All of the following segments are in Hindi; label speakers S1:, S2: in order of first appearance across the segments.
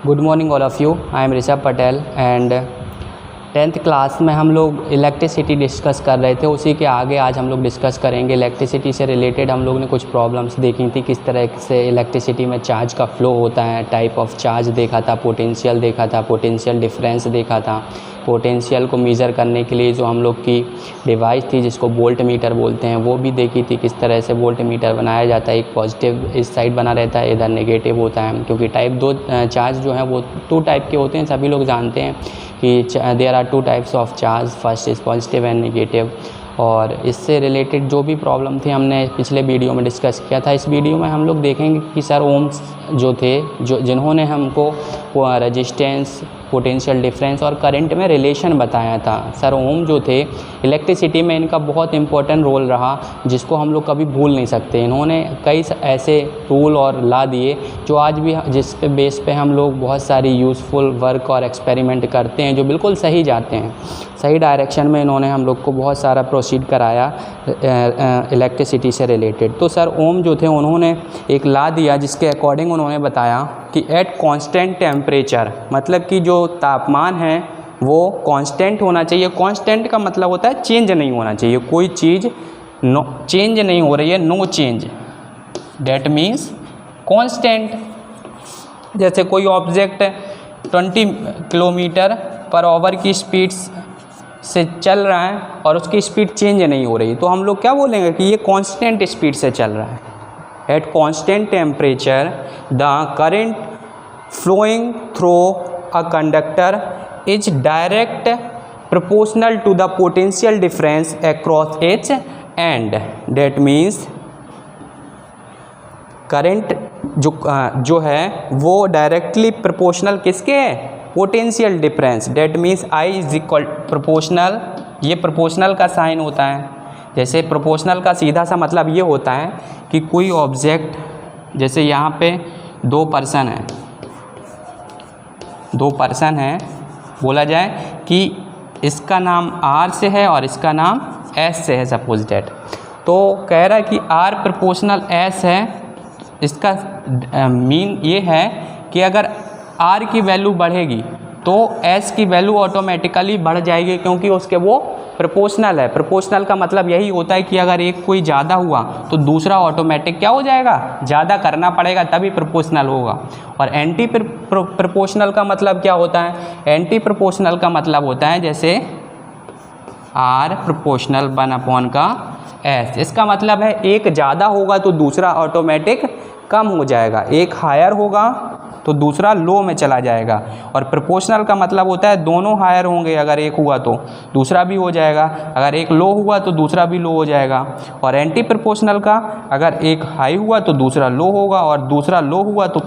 S1: Good morning all of you. I am Rishabh Patel and 10th class में हम लोग इलेक्ट्रिसिटी डिस्कस कर रहे थे। उसी के आगे आज हम लोग डिस्कस करेंगे इलेक्ट्रिसिटी से रिलेटेड। हम लोग ने कुछ प्रॉब्लम्स देखी थी, किस तरह से इलेक्ट्रिसिटी में चार्ज का फ्लो होता है, टाइप ऑफ चार्ज देखा था, पोटेंशियल देखा था, पोटेंशियल डिफरेंस देखा था। पोटेंशियल को मेज़र करने के लिए जो हम लोग की डिवाइस थी जिसको वोल्ट मीटर बोलते हैं वो भी देखी थी, किस तरह से वोल्ट मीटर बनाया जाता है। एक पॉजिटिव इस साइड बना रहता है, इधर नेगेटिव होता है, क्योंकि टाइप 2 चार्ज जो है वो 2 टाइप के होते हैं। सभी लोग जानते हैं कि there are 2 types of charge, first is positive and negative. और इससे रिलेटेड जो भी प्रॉब्लम थी हमने पिछले वीडियो में डिस्कस किया था। इस वीडियो में हम लोग देखेंगे कि सर ओम्स जो थे, जिन्होंने हमको रेजिस्टेंस, पोटेंशियल डिफरेंस और करंट में रिलेशन बताया था। सर ओम जो थे इलेक्ट्रिसिटी में इनका बहुत इंपॉर्टेंट रोल रहा, जिसको हम लोग कभी भूल नहीं सकते। इन्होंने कई ऐसे रूल और ला दिए जो आज भी जिस पे बेस पे हम लोग बहुत सारी यूज़फुल वर्क और एक्सपेरिमेंट करते हैं, जो बिल्कुल सही जाते हैं, सही डायरेक्शन में। इन्होंने हम लोग को बहुत सारा प्रोसीड कराया इलेक्ट्रिसिटी से रिलेटेड। तो सर ओम जो थे उन्होंने एक ला दिया जिसके अकॉर्डिंग उन्होंने बताया कि एट कांस्टेंट टेम्परेचर, मतलब कि जो तापमान है वो कांस्टेंट होना चाहिए। कांस्टेंट का मतलब होता है चेंज नहीं होना चाहिए, कोई चीज़ चेंज नहीं हो रही है, no change, that means constant. जैसे कोई ऑब्जेक्ट 20 किलोमीटर पर आवर की स्पीड से चल रहा है और उसकी स्पीड चेंज नहीं हो रही, तो हम लोग क्या बोलेंगे कि ये कांस्टेंट स्पीड से चल रहा है। At constant temperature the current flowing through a conductor is direct proportional to the potential difference across its end. That means current जो है वो डायरेक्टली प्रोपोर्शनल किसके है, potential difference. That means I is equal proportional, ये प्रोपोर्शनल का साइन होता है। जैसे प्रोपोर्शनल का सीधा सा मतलब ये होता है कि कोई ऑब्जेक्ट, जैसे यहाँ पे 2 पर्सन हैं, 2 पर्सन हैं, बोला जाए कि इसका नाम R से है और इसका नाम S से है, सपोज डेट। तो कह रहा है कि R प्रोपोर्शनल S है। इसका मीन ये है कि अगर R की वैल्यू बढ़ेगी तो S की वैल्यू ऑटोमेटिकली बढ़ जाएगी, क्योंकि उसके वो प्रोपोर्शनल है। प्रोपोर्शनल का मतलब यही होता है कि अगर एक कोई ज़्यादा हुआ तो दूसरा ऑटोमेटिक क्या हो जाएगा, ज़्यादा करना पड़ेगा, तभी प्रोपोर्शनल होगा। और एंटी प्रोपोर्शनल का मतलब क्या होता है, एंटी प्रोपोर्शनल का मतलब होता है जैसे R प्रोपोर्शनल 1/S। इसका मतलब है एक ज़्यादा होगा तो दूसरा ऑटोमेटिक कम हो जाएगा, एक हायर होगा तो दूसरा लो में चला जाएगा। और प्रोपोर्शनल का मतलब होता है दोनों हायर होंगे, अगर एक हुआ तो दूसरा भी हो जाएगा, अगर एक लो हुआ तो दूसरा भी लो हो जाएगा। और एंटी प्रोपोर्शनल का अगर एक हाई हुआ तो दूसरा लो होगा, और दूसरा लो हुआ तो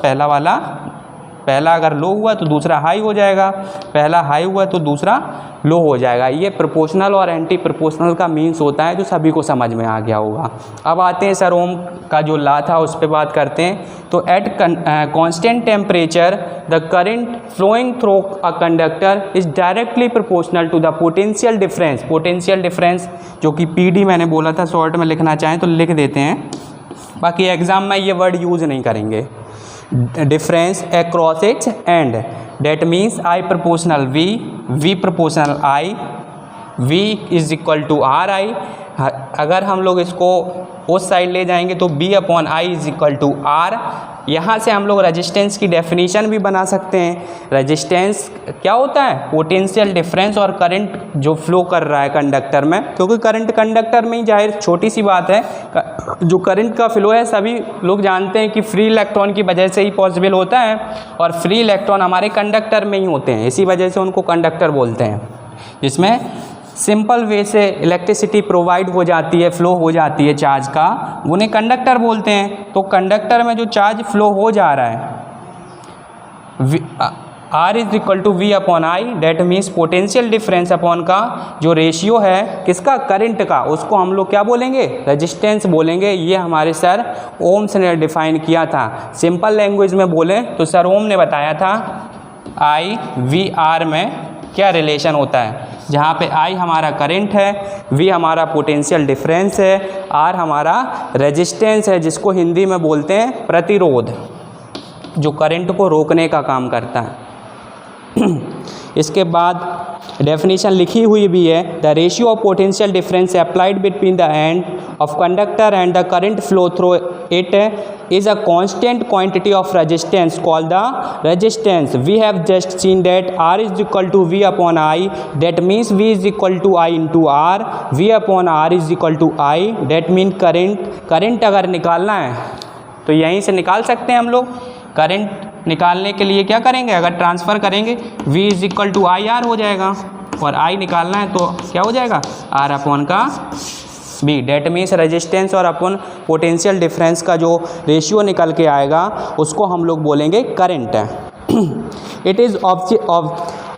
S1: पहला अगर लो हुआ तो दूसरा हाई हो जाएगा, पहला हाई हुआ तो दूसरा लो हो जाएगा। ये प्रोपोर्शनल और एंटी प्रोपोर्शनल का मीन्स होता है, जो सभी को समझ में आ गया होगा। अब आते हैं सर ओम का जो ला था उस पर बात करते हैं। तो at constant temperature the current flowing through a conductor is directly proportional to the potential difference. Potential difference जो कि PD मैंने बोला था, शॉर्ट में लिखना चाहें तो लिख देते हैं, बाकी एग्जाम में ये वर्ड यूज़ नहीं करेंगे। Difference across its end, that means I proportional V proportional I, V is equal to RI। अगर हम लोग इसको उस साइड ले जाएंगे तो B/I is equal to R। यहाँ से हम लोग रेजिस्टेंस की डेफिनेशन भी बना सकते हैं। रेजिस्टेंस क्या होता है, पोटेंशियल डिफरेंस और करंट जो फ्लो कर रहा है कंडक्टर में, क्योंकि करंट कंडक्टर में ही, जाहिर छोटी सी बात है, जो करंट का फ्लो है सभी लोग जानते हैं कि फ्री इलेक्ट्रॉन की वजह से ही पॉसिबल होता है, और फ्री इलेक्ट्रॉन हमारे कंडक्टर में ही होते हैं, इसी वजह से उनको कंडक्टर बोलते हैं, जिसमें सिंपल वे से इलेक्ट्रिसिटी प्रोवाइड हो जाती है, फ्लो हो जाती है चार्ज का, उन्हें कंडक्टर बोलते हैं। तो कंडक्टर में जो चार्ज फ्लो हो जा रहा है R is equal to V/I, that means potential difference upon का जो रेशियो है किसका, करंट का, उसको हम लोग क्या बोलेंगे, रेजिस्टेंस बोलेंगे। ये हमारे सर ओम्स ने डिफाइन किया था। सिंपल लैंग्वेज में बोलें तो सर ओम ने बताया था I/VR में क्या रिलेशन होता है, जहाँ पे I हमारा करंट है, V हमारा पोटेंशियल डिफरेंस है, R हमारा रेजिस्टेंस है, जिसको हिंदी में बोलते हैं प्रतिरोध। जो करंट को रोकने का काम करता है। इसके बाद डेफिनेशन लिखी हुई भी है, the ratio of potential difference applied between the end of conductor and the current flow through it is a constant quantity of resistance called the resistance. We have just seen that R is equal to V upon I, that means V is equal to I into R, V upon R is equal to I, that means current अगर निकालना है तो यहीं से निकाल सकते हैं हम लोग। करंट निकालने के लिए क्या करेंगे, अगर ट्रांसफ़र करेंगे V is equal to I R हो जाएगा, और I निकालना है तो क्या हो जाएगा, R अपॉन का बी, डेट मीन्स रेजिस्टेंस और अपन पोटेंशियल डिफरेंस का जो रेशियो निकल के आएगा उसको हम लोग बोलेंगे करंट है। It is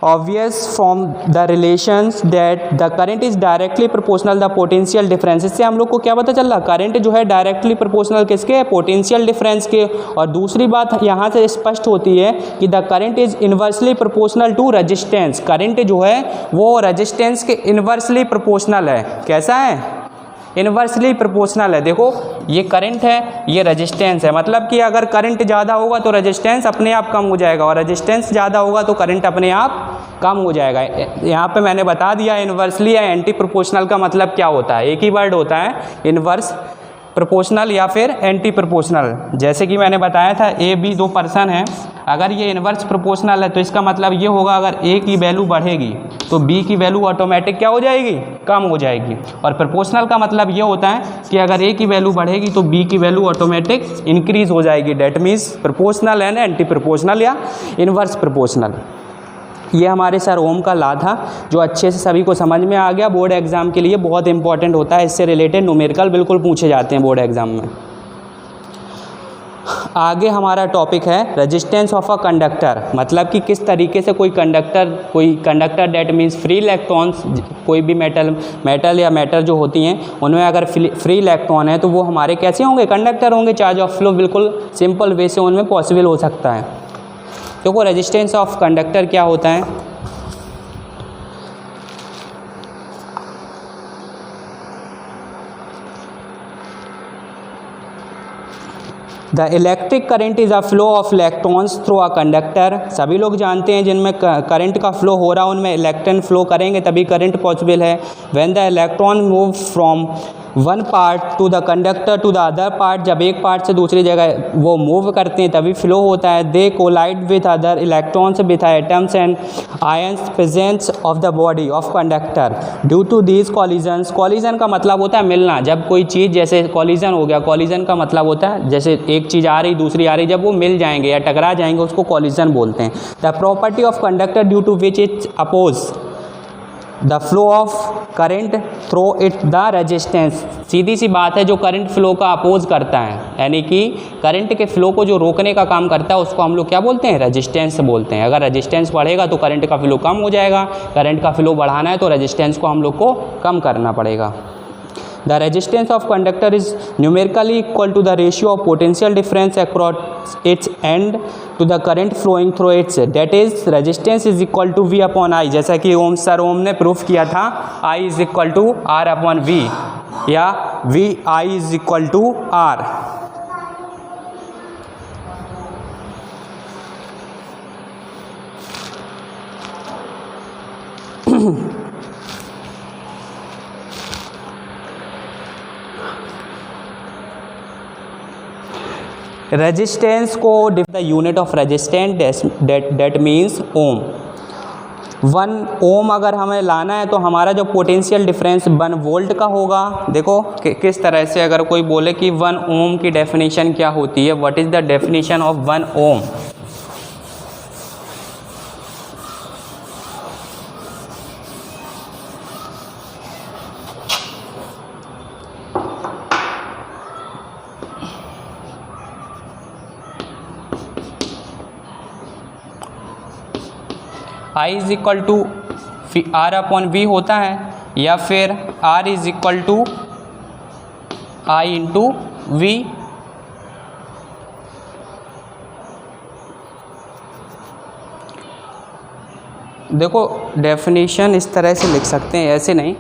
S1: obvious from the relations that the current is directly proportional the potential difference। इससे हम लोग को क्या पता चल रहा, करंट जो है डायरेक्टली प्रोपोर्शनल किसके, पोटेंशियल डिफरेंस के। और दूसरी बात यहाँ से स्पष्ट होती है कि the current is inversely proportional to resistance. Current जो है वो रेजिस्टेंस के इन्वर्सली प्रोपोर्शनल है। कैसा है, इन्वर्सली प्रोपोर्शनल है। देखो ये करंट है, ये रेजिस्टेंस है, मतलब कि अगर करंट ज़्यादा होगा तो रेजिस्टेंस अपने आप कम हो जाएगा, और रेजिस्टेंस ज़्यादा होगा तो करंट अपने आप कम हो जाएगा। यहाँ पे मैंने बता दिया इन्वर्सली या एंटी प्रोपोर्शनल का मतलब क्या होता है। एक ही वर्ड होता है, इन्वर्स प्रोपोर्शनल या फिर एंटी प्रोपोर्शनल। जैसे कि मैंने बताया था ए बी दो पर्सन हैं, अगर ये इन्वर्स प्रोपोर्शनल है तो इसका मतलब ये होगा अगर ए की वैल्यू बढ़ेगी तो बी की वैल्यू ऑटोमेटिक क्या हो जाएगी, कम हो जाएगी। और प्रोपोर्शनल का मतलब ये होता है कि अगर ए की वैल्यू बढ़ेगी तो बी की वैल्यू ऑटोमेटिक इंक्रीज हो जाएगी। That means proportional and anti proportional या इन्वर्स प्रोपोर्शनल। ये हमारे सर ओम का लॉ था जो अच्छे से सभी को समझ में आ गया। बोर्ड एग्ज़ाम के लिए बहुत इंपॉर्टेंट होता है, इससे रिलेटेड न्यूमेरिकल बिल्कुल पूछे जाते हैं बोर्ड एग्ज़ाम में। आगे हमारा टॉपिक है रेजिस्टेंस ऑफ अ कंडक्टर, मतलब कि किस तरीके से कोई conductor that means free electrons, कोई भी मेटल या मैटर जो होती हैं उनमें अगर फ्री इलेक्ट्रॉन है तो वो हमारे कैसे होंगे, कंडक्टर होंगे। चार्ज ऑफ फ्लो बिल्कुल सिंपल वे से उनमें पॉसिबल हो सकता है। देखो रेजिस्टेंस ऑफ कंडक्टर क्या होता है, the electric current is a flow of electrons through a conductor. सभी लोग जानते हैं जिनमें करंट का फ्लो हो रहा है उनमें इलेक्ट्रॉन फ्लो करेंगे तभी करंट पॉसिबल है। When the electron move from one part to the conductor to the other part, जब एक पार्ट से दूसरी जगह वो मूव करते हैं तभी फ्लो होता है। They collide with other electrons with atoms and ions presence of the body of conductor due to these collisions. Collision का मतलब होता है मिलना, जब कोई चीज़ जैसे कॉलिजन हो गया, कॉलिजन का मतलब होता है जैसे एक चीज़ आ रही दूसरी आ रही, जब वो मिल जाएंगे या टकरा जाएंगे उसको कॉलिजन बोलते हैं। The property of conductor due to which it oppose the flow of current through it the resistance. सीधी सी बात है, जो करंट फ्लो का अपोज करता है यानी कि करंट के फ्लो को जो रोकने का काम करता है उसको हम लोग क्या बोलते हैं, रेजिस्टेंस बोलते हैं। अगर रेजिस्टेंस बढ़ेगा तो करंट का फ्लो कम हो जाएगा, करंट का फ्लो बढ़ाना है तो रेजिस्टेंस को हम लोग को कम करना पड़ेगा। The resistance of conductor is numerically equal to the ratio of potential difference across its end to the current flowing through its, that is resistance is equal to V upon I। जैसा कि ओम ने प्रूफ किया था, I is equal to R upon V या V I is equal to R। Resistance को the unit of resistance that means ohm. 1 ohm अगर हमें लाना है तो हमारा जो पोटेंशियल डिफरेंस 1 वोल्ट का होगा। देखो किस तरह से अगर कोई बोले कि 1 ओम की डेफिनेशन क्या होती है, what is the definition of 1 ohm. I is equal to R upon V होता है या फिर R is equal to I into V। देखो डेफिनेशन इस तरह से लिख सकते हैं, ऐसे नहीं।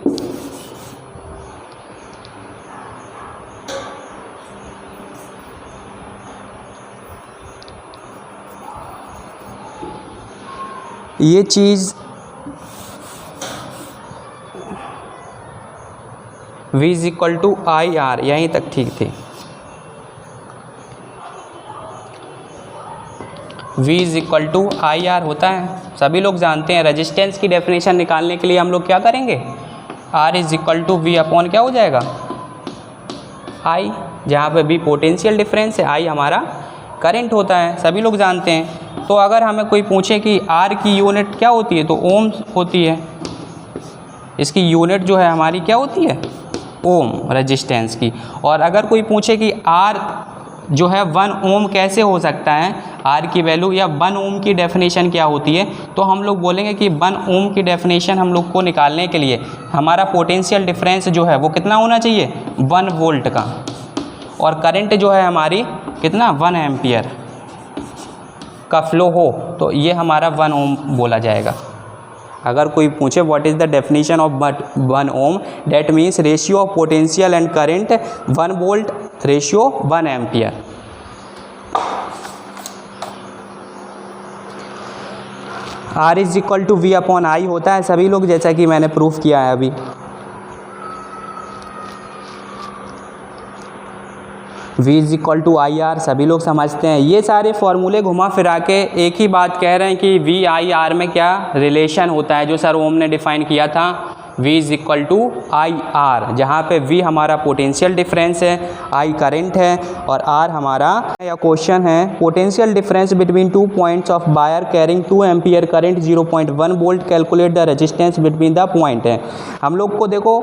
S1: ये चीज़ V is equal to I R, यहीं तक ठीक थी। V is equal to I R होता है, सभी लोग जानते हैं। रेजिस्टेंस की डेफिनेशन निकालने के लिए हम लोग क्या करेंगे, R is equal to V upon क्या हो जाएगा, I, जहाँ पे V पोटेंशियल डिफरेंस है, I हमारा करंट होता है, सभी लोग जानते हैं। तो अगर हमें कोई पूछे कि R की यूनिट क्या होती है, तो ओम होती है। इसकी यूनिट जो है हमारी क्या होती है, ओम, रेजिस्टेंस की। और अगर कोई पूछे कि R जो है 1 ओम कैसे हो सकता है, R की वैल्यू या 1 ओम की डेफिनेशन क्या होती है, तो हम लोग बोलेंगे कि 1 ओम की डेफिनेशन हम लोग को निकालने के लिए हमारा पोटेंशियल डिफरेंस जो है वो कितना होना चाहिए, 1 वोल्ट का, और करंट जो है हमारी कितना, 1 एम्पियर का फ्लो हो, तो ये हमारा 1 ओम बोला जाएगा। अगर कोई पूछे what is the definition of 1 ohm, that means ratio of potential and current 1 volt ratio 1 ampere. R is equal to V upon I होता है, सभी लोग, जैसा कि मैंने प्रूफ किया है अभी। V is equal to I R, सभी लोग समझते हैं। ये सारे फॉर्मूले घुमा फिरा के एक ही बात कह रहे हैं कि V आई आर में क्या रिलेशन होता है, जो सर ओम ने डिफाइन किया था। V is equal to I R, जहाँ पे V हमारा पोटेंशियल डिफरेंस है, I करंट है, और R हमारा, या क्वेश्चन है, potential difference between 2 points of wire carrying 2 ampere current 0.1 volt, calculate the resistance between the point है। हम लोग को देखो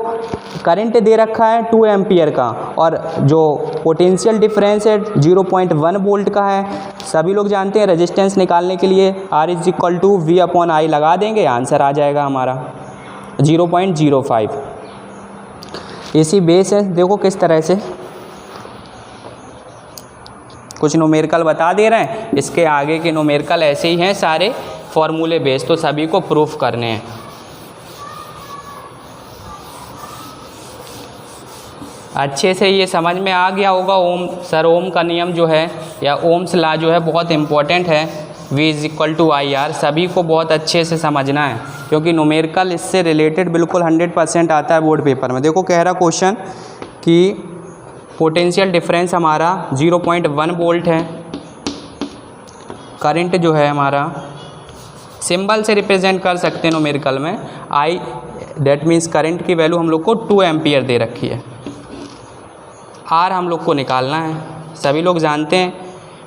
S1: करंट दे रखा है 2 एम्पियर का, और जो पोटेंशियल डिफरेंस है 0.1 वोल्ट का है। सभी लोग जानते हैं रेजिस्टेंस निकालने के लिए R is equal to V upon I लगा देंगे, आंसर आ जाएगा हमारा 0.05। इसी बेस है, देखो किस तरह से कुछ न्यूमेरिकल बता दे रहे हैं, इसके आगे के न्यूमेरिकल ऐसे ही हैं सारे फॉर्मूले बेस, तो सभी को प्रूफ करने हैं। अच्छे से ये समझ में आ गया होगा ओम, सर ओम का नियम जो है, या ओम्स लॉ जो है, बहुत इंपॉर्टेंट है। V is equal to I R सभी को बहुत अच्छे से समझना है, क्योंकि न्यूमेरिकल इससे रिलेटेड बिल्कुल 100% आता है बोर्ड पेपर में। देखो कह रहा क्वेश्चन कि पोटेंशियल डिफरेंस हमारा 0.1 वोल्ट है, करंट जो है हमारा सिंबल से रिप्रेजेंट कर सकते हैं न्यूमेरिकल में, I, डेट मीन्स करंट की वैल्यू हम लोग को 2 एम्पियर दे रखी है। R हम लोग को निकालना है, सभी लोग जानते हैं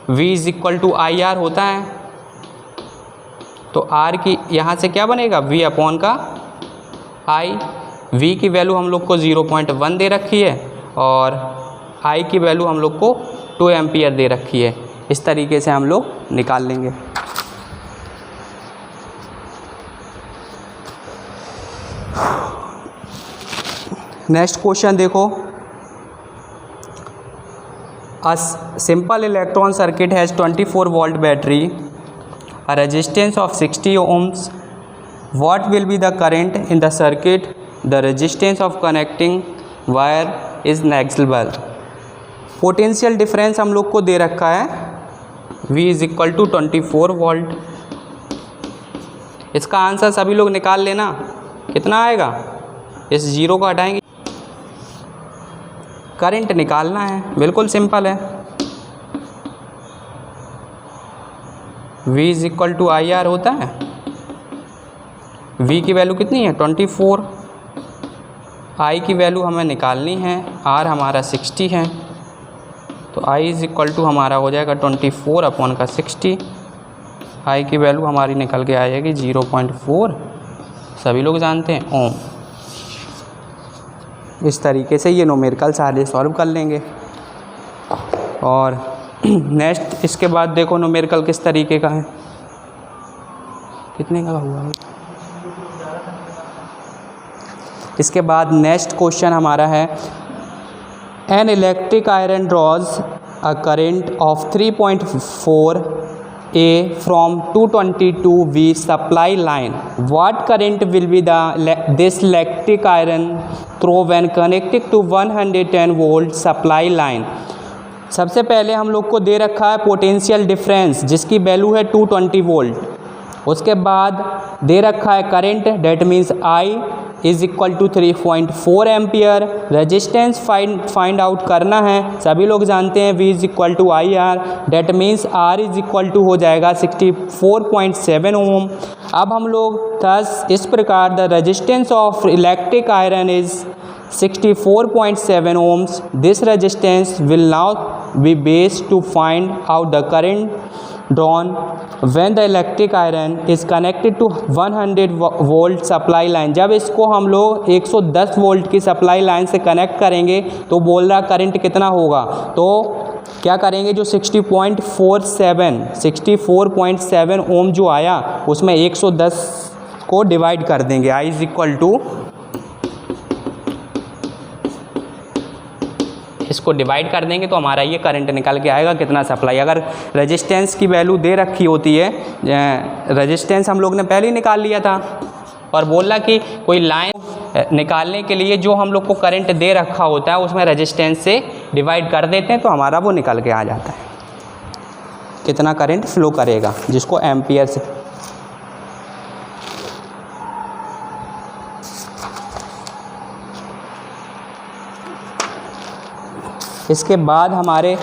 S1: V is equal to I R होता है। तो R की यहाँ से क्या बनेगा, V अपॉन का I। V की वैल्यू हम लोग को 0.1 दे रखी है, और I की वैल्यू हम लोग को 2 एम्पियर दे रखी है। इस तरीके से हम लोग निकाल लेंगे। नेक्स्ट क्वेश्चन देखो, A simple electron circuit has 24 volt battery, a resistance of 60 ohms. What will be the current in the circuit? The resistance of connecting wire is negligible. Potential difference हम लोग को दे रखा है V is equal to 24 volt. इसका आंसर सभी लोग निकाल लेना, कितना आएगा, इस जीरो को हटाएंगे, करंट निकालना है, बिल्कुल सिंपल है। V is equal to I R होता है, V की वैल्यू कितनी है 24, I की वैल्यू हमें निकालनी है, R हमारा 60 है, तो I इज इक्वल टू हमारा हो जाएगा 24 अपॉन का 60। I की वैल्यू हमारी निकल के आएगी 0.4, सभी लोग जानते हैं, ओम। इस तरीके से ये न्यूमेरिकल सारे सॉल्व कर लेंगे। और नेक्स्ट इसके बाद देखो न्यूमेरिकल किस तरीके का है, कितने का हुआ है। इसके बाद नेक्स्ट क्वेश्चन हमारा है, an electric iron draws a current of 3.4 A from 222 V supply line. What current will be this electric iron through when connected to 110 volt supply line? सबसे पहले हम लोग को दे रखा है पोटेंशियल डिफरेंस, जिसकी वैल्यू है 220 वोल्ट, उसके बाद दे रखा है current, that means I is equal to 3.4 ampere. Resistance find out करना है, सभी लोग जानते हैं V is equal to IR, that means R is equal to हो जाएगा 64.7 ओम। अब हम लोग थस इस प्रकार the resistance of electric iron is 64.7 ohms. This resistance will now be based to find out the current drawn when the electric iron is connected to 100 volt supply line. जब इसको हम लोग 110 वोल्ट की सप्लाई लाइन से कनेक्ट करेंगे तो बोल रहा करंट कितना होगा, तो क्या करेंगे, जो 64.7 ओम जो आया उसमें 110 को डिवाइड कर देंगे। I इज इक्वल टू, इसको डिवाइड कर देंगे तो हमारा ये करंट निकल के आएगा कितना सप्लाई। अगर रेजिस्टेंस की वैल्यू दे रखी होती है, रेजिस्टेंस हम लोग ने पहले ही निकाल लिया था और बोला कि कोई लाइन निकालने के लिए जो हम लोग को करंट दे रखा होता है उसमें रेजिस्टेंस से डिवाइड कर देते हैं तो हमारा वो निकल के आ जाता है कितना करंट फ्लो करेगा, जिसको एम्पियर से। इसके बाद हमारे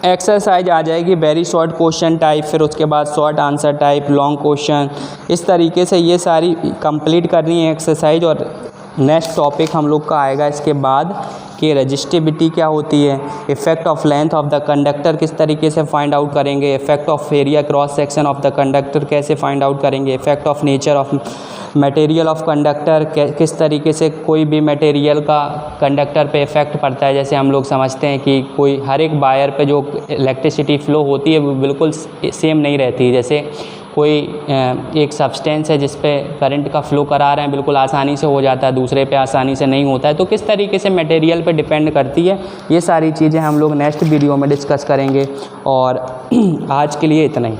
S1: एक्सरसाइज आ जाएगी वेरी शॉर्ट क्वेश्चन टाइप, फिर उसके बाद short answer type, long question, इस तरीके से ये सारी कंप्लीट करनी है एक्सरसाइज। और नेक्स्ट टॉपिक हम लोग का आएगा इसके बाद कि रजिस्टिविटी क्या होती है, effect of length of the conductor किस तरीके से फाइंड आउट करेंगे, effect of area cross section of the conductor कैसे फाइंड आउट करेंगे, effect of nature of material of conductor, किस तरीके से कोई भी मटेरियल का कंडक्टर पे इफ़ेक्ट पड़ता है। जैसे हम लोग समझते हैं कि कोई हर एक वायर पे जो इलेक्ट्रिसिटी फ़्लो होती है वो बिल्कुल सेम नहीं रहती। जैसे कोई एक सब्सटेंस है जिस पे करंट का फ़्लो करा रहे हैं बिल्कुल आसानी से हो जाता है, दूसरे पे आसानी से नहीं होता है, तो किस तरीके से मटेरियल पे डिपेंड करती है। ये सारी चीज़ें हम लोग नेक्स्ट वीडियो में डिस्कस करेंगे और आज के लिए इतना ही।